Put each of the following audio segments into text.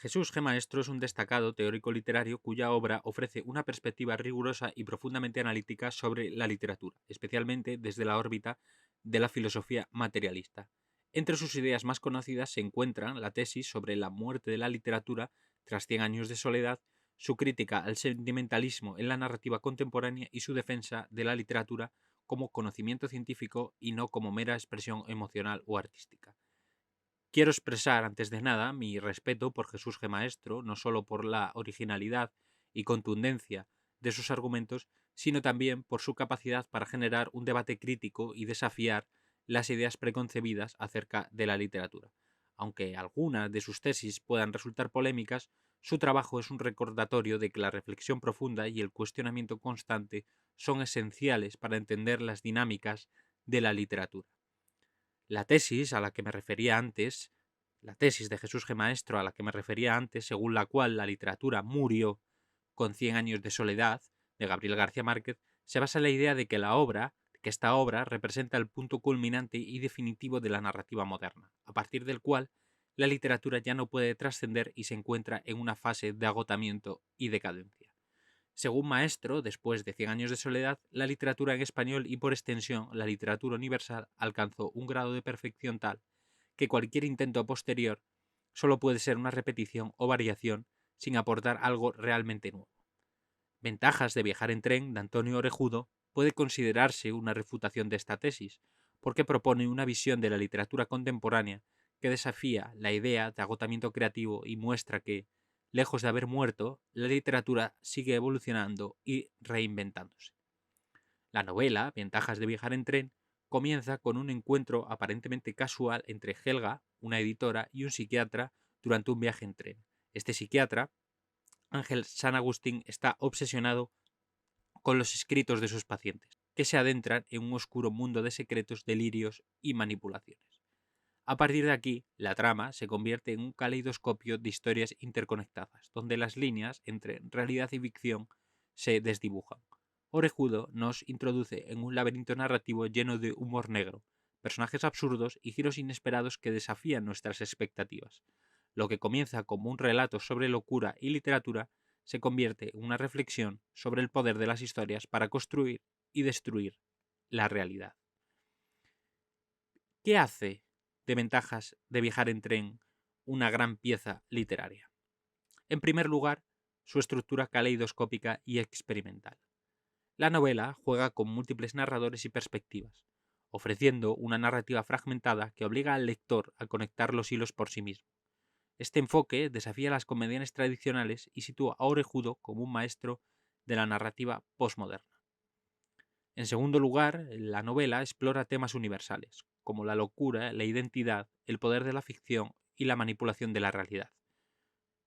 Jesús G. Maestro es un destacado teórico literario cuya obra ofrece una perspectiva rigurosa y profundamente analítica sobre la literatura, especialmente desde la órbita de la filosofía materialista. Entre sus ideas más conocidas se encuentran la tesis sobre la muerte de la literatura tras 100 años de soledad, su crítica al sentimentalismo en la narrativa contemporánea y su defensa de la literatura como conocimiento científico y no como mera expresión emocional o artística. Quiero expresar, antes de nada, mi respeto por Jesús G. Maestro, no solo por la originalidad y contundencia de sus argumentos, sino también por su capacidad para generar un debate crítico y desafiar las ideas preconcebidas acerca de la literatura. Aunque algunas de sus tesis puedan resultar polémicas, su trabajo es un recordatorio de que la reflexión profunda y el cuestionamiento constante son esenciales para entender las dinámicas de la literatura. La tesis a la que me refería antes, la tesis de Jesús G. Maestro a la que me refería antes, según la cual la literatura murió con 100 años de soledad, de Gabriel García Márquez, se basa en la idea de que esta obra representa el punto culminante y definitivo de la narrativa moderna, a partir del cual la literatura ya no puede trascender y se encuentra en una fase de agotamiento y decadencia. Según Maestro, después de 100 años de soledad, la literatura en español y por extensión la literatura universal alcanzó un grado de perfección tal que cualquier intento posterior solo puede ser una repetición o variación sin aportar algo realmente nuevo. Ventajas de viajar en tren de Antonio Orejudo puede considerarse una refutación de esta tesis, porque propone una visión de la literatura contemporánea que desafía la idea de agotamiento creativo y muestra que, lejos de haber muerto, la literatura sigue evolucionando y reinventándose. La novela, Ventajas de viajar en tren, comienza con un encuentro aparentemente casual entre Helga, una editora, y un psiquiatra durante un viaje en tren. Este psiquiatra, Ángel San Agustín, está obsesionado con los escritos de sus pacientes, que se adentran en un oscuro mundo de secretos, delirios y manipulaciones. A partir de aquí, la trama se convierte en un caleidoscopio de historias interconectadas, donde las líneas entre realidad y ficción se desdibujan. Orejudo nos introduce en un laberinto narrativo lleno de humor negro, personajes absurdos y giros inesperados que desafían nuestras expectativas. Lo que comienza como un relato sobre locura y literatura se convierte en una reflexión sobre el poder de las historias para construir y destruir la realidad. ¿Qué hace de Ventajas de viajar en tren una gran pieza literaria? En primer lugar, su estructura caleidoscópica y experimental. La novela juega con múltiples narradores y perspectivas, ofreciendo una narrativa fragmentada que obliga al lector a conectar los hilos por sí mismo. Este enfoque desafía las comedias tradicionales y sitúa a Orejudo como un maestro de la narrativa postmoderna. En segundo lugar, la novela explora temas universales, como la locura, la identidad, el poder de la ficción y la manipulación de la realidad,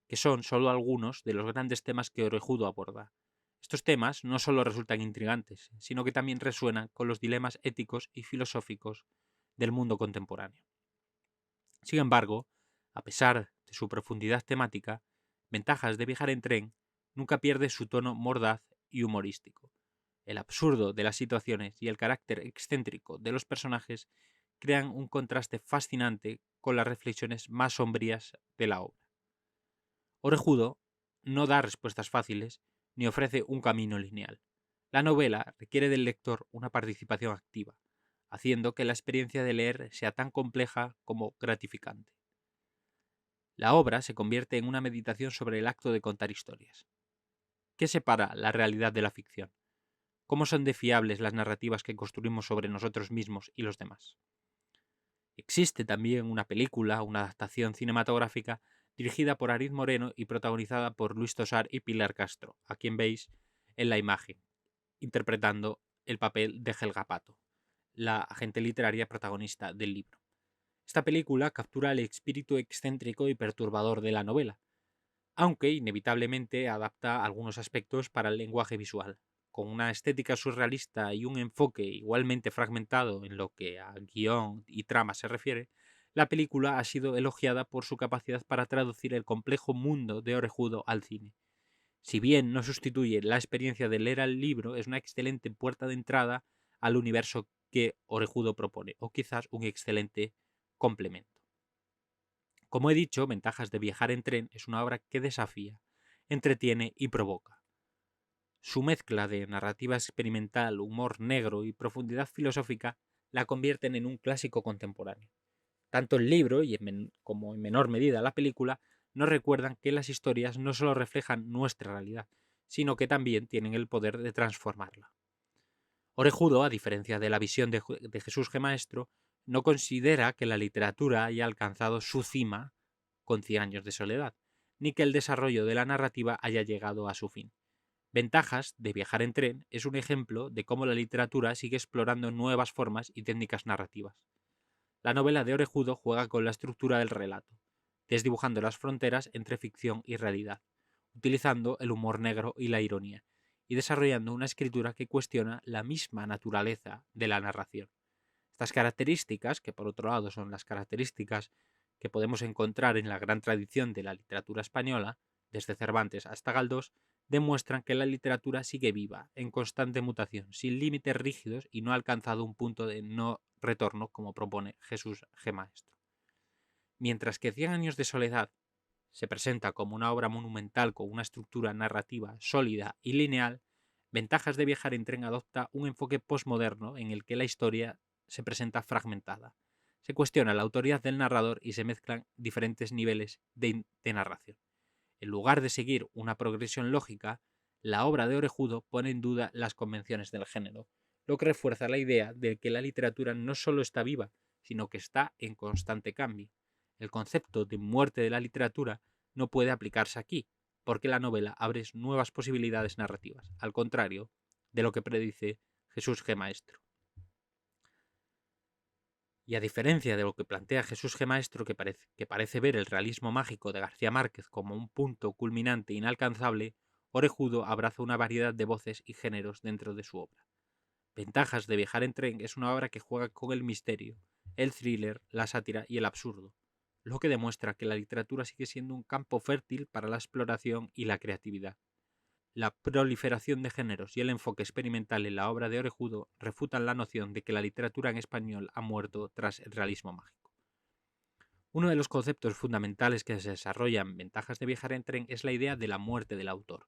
que son solo algunos de los grandes temas que Orejudo aborda. Estos temas no solo resultan intrigantes, sino que también resuenan con los dilemas éticos y filosóficos del mundo contemporáneo. Sin embargo, a pesar de su profundidad temática, Ventajas de viajar en tren nunca pierde su tono mordaz y humorístico. El absurdo de las situaciones y el carácter excéntrico de los personajes crean un contraste fascinante con las reflexiones más sombrías de la obra. Orejudo no da respuestas fáciles ni ofrece un camino lineal. La novela requiere del lector una participación activa, haciendo que la experiencia de leer sea tan compleja como gratificante. La obra se convierte en una meditación sobre el acto de contar historias. ¿Qué separa la realidad de la ficción? ¿Cómo son de fiables las narrativas que construimos sobre nosotros mismos y los demás? Existe también una película, una adaptación cinematográfica dirigida por Ariz Moreno y protagonizada por Luis Tosar y Pilar Castro, a quien veis en la imagen, interpretando el papel de Helga Pato, la agente literaria protagonista del libro. Esta película captura el espíritu excéntrico y perturbador de la novela, aunque inevitablemente adapta algunos aspectos para el lenguaje visual. Con una estética surrealista y un enfoque igualmente fragmentado en lo que a guión y trama se refiere, la película ha sido elogiada por su capacidad para traducir el complejo mundo de Orejudo al cine. Si bien no sustituye la experiencia de leer el libro, es una excelente puerta de entrada al universo que Orejudo propone, o quizás un excelente complemento. Como he dicho, Ventajas de viajar en tren es una obra que desafía, entretiene y provoca. Su mezcla de narrativa experimental, humor negro y profundidad filosófica la convierten en un clásico contemporáneo. Tanto el libro como en menor medida la película nos recuerdan que las historias no solo reflejan nuestra realidad, sino que también tienen el poder de transformarla. Orejudo, a diferencia de la visión de Jesús G. Maestro, no considera que la literatura haya alcanzado su cima con 100 años de soledad, ni que el desarrollo de la narrativa haya llegado a su fin. Ventajas de viajar en tren es un ejemplo de cómo la literatura sigue explorando nuevas formas y técnicas narrativas. La novela de Orejudo juega con la estructura del relato, desdibujando las fronteras entre ficción y realidad, utilizando el humor negro y la ironía, y desarrollando una escritura que cuestiona la misma naturaleza de la narración. Estas características, que por otro lado son las características que podemos encontrar en la gran tradición de la literatura española, desde Cervantes hasta Galdós, demuestran que la literatura sigue viva, en constante mutación, sin límites rígidos y no ha alcanzado un punto de no retorno como propone Jesús G. Maestro. Mientras que 100 años de soledad se presenta como una obra monumental con una estructura narrativa sólida y lineal, Ventajas de viajar en tren adopta un enfoque postmoderno en el que la historia se presenta fragmentada. Se cuestiona la autoridad del narrador y se mezclan diferentes niveles de narración. En lugar de seguir una progresión lógica, la obra de Orejudo pone en duda las convenciones del género, lo que refuerza la idea de que la literatura no solo está viva, sino que está en constante cambio. El concepto de muerte de la literatura no puede aplicarse aquí, porque la novela abre nuevas posibilidades narrativas, al contrario de lo que predice Jesús G. Maestro. Y a diferencia de lo que plantea Jesús G. Maestro, que parece ver el realismo mágico de García Márquez como un punto culminante inalcanzable, Orejudo abraza una variedad de voces y géneros dentro de su obra. Ventajas de viajar en tren es una obra que juega con el misterio, el thriller, la sátira y el absurdo, lo que demuestra que la literatura sigue siendo un campo fértil para la exploración y la creatividad. La proliferación de géneros y el enfoque experimental en la obra de Orejudo refutan la noción de que la literatura en español ha muerto tras el realismo mágico. Uno de los conceptos fundamentales que se desarrollan en Ventajas de viajar en tren es la idea de la muerte del autor,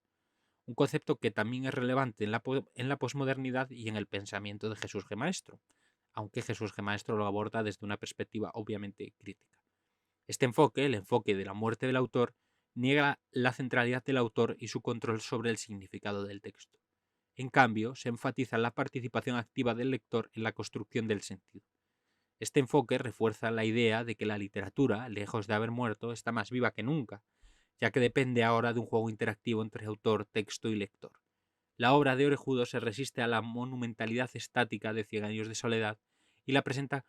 un concepto que también es relevante en la posmodernidad y en el pensamiento de Jesús G. Maestro, aunque Jesús G. Maestro lo aborda desde una perspectiva obviamente crítica. Este enfoque, el enfoque de la muerte del autor, niega la centralidad del autor y su control sobre el significado del texto. En cambio, se enfatiza la participación activa del lector en la construcción del sentido. Este enfoque refuerza la idea de que la literatura, lejos de haber muerto, está más viva que nunca, ya que depende ahora de un juego interactivo entre autor, texto y lector. La obra de Orejudo se resiste a la monumentalidad estática de 100 años de soledad y la presenta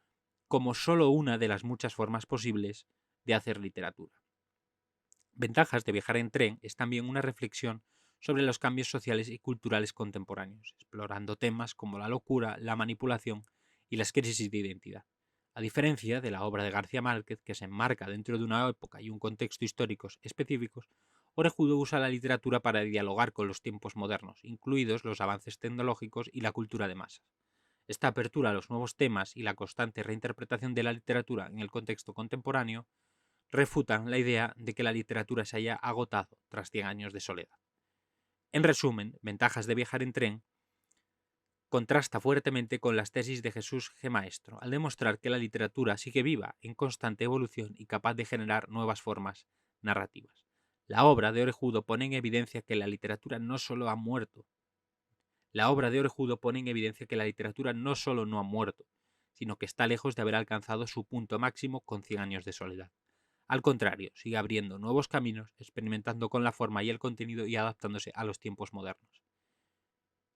como solo una de las muchas formas posibles de hacer literatura. Ventajas de viajar en tren es también una reflexión sobre los cambios sociales y culturales contemporáneos, explorando temas como la locura, la manipulación y las crisis de identidad. A diferencia de la obra de García Márquez, que se enmarca dentro de una época y un contexto históricos específicos, Orejudo usa la literatura para dialogar con los tiempos modernos, incluidos los avances tecnológicos y la cultura de masas. Esta apertura a los nuevos temas y la constante reinterpretación de la literatura en el contexto contemporáneo refutan la idea de que la literatura se haya agotado tras 100 años de soledad. En resumen, Ventajas de viajar en tren contrasta fuertemente con las tesis de Jesús G. Maestro, al demostrar que la literatura sigue viva, en constante evolución y capaz de generar nuevas formas narrativas. La obra de Orejudo pone en evidencia que la literatura no solo ha muerto. La obra de Orejudo pone en evidencia que la literatura no solo no ha muerto, sino que está lejos de haber alcanzado su punto máximo con 100 años de soledad. Al contrario, sigue abriendo nuevos caminos, experimentando con la forma y el contenido y adaptándose a los tiempos modernos.